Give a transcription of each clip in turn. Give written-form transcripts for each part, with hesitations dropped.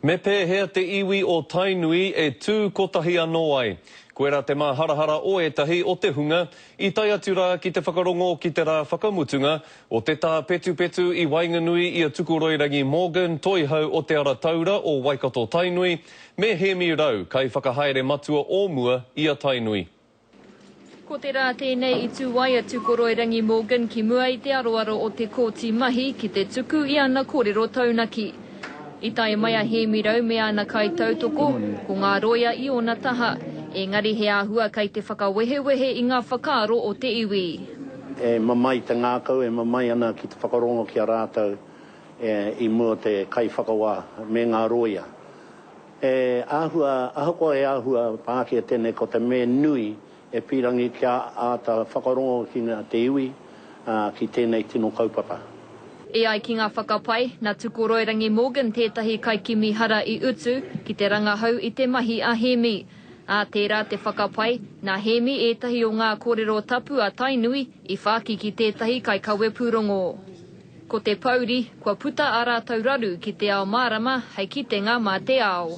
Me pēhea te iwi o Tainui e tū kotahi anō ai. Koera te mā harahara o etahi o te hunga, I tai atu rā ki te whakarongo ki te rā whakamutunga, o te tā petu I Wainganui I a tukuroirangi Morgan Toihau o te ara taura o Waikato Tainui, me Hemi Rau, kai whakahaere matua o mua I a Tainui. Ko te rā tēnei I tū wai a tukuroirangi Morgan ki mua I te aroaro o te kōti mahi ki te tuku I ana kōrero taunaki. I tai mai a Hemi Rau me ana kai tautoko, ko ngā roia I ona taha, engari he āhua kai te whakawehewehe I ngā whakaaro o te iwi. E mamai te ngākau, e mamai ana ki te whakarongo ki a rātau I mua te kai whakawā me ngā roia. Ahakoa e āhua pākia tēnei ko te me nui e pirangi ki a ta whakarongo ki te iwi ki tēnei tino kaupapa. E ai ki ngā whakapai, nā tukuroirangi Morgan tētahi kaikimi hara I utu ki te rangahau I te mahi a Hemi. A tērā te whakapai, nā Hemi ētahi o ngā kōrero tapu a Tainui I whāki ki tētahi kai kawe pūrongo. Ko te pauri, kua puta a rātau raru ki te ao mārama hei ki te ngā mā te ao.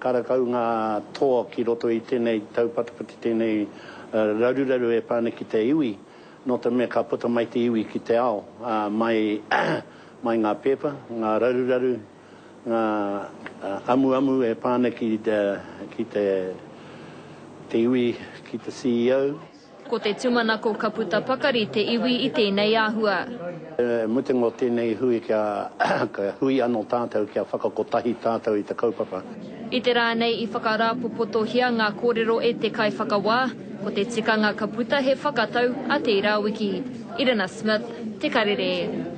Karakau ngā toa ki roto I tēnei taupatapati tēnei raru e pāne ki te iwi. No te mea ka puta mai te iwi ki te ao, mai ngā pepa, ngā raru, ngā amu e pāne ki te iwi, ki te CEO. Ko te tumanako ka puta pakari te iwi I tēnei āhua. Mutingo tēnei hui ka hui anō tātou kia whakakotahi tātou I te kaupapa. I te rānei I whakarāpopotohia ngā kōrero e te kai whakawā, ko te tikanga ka puta he whakatau a te Irawiki. Irina Smith, Te Karere.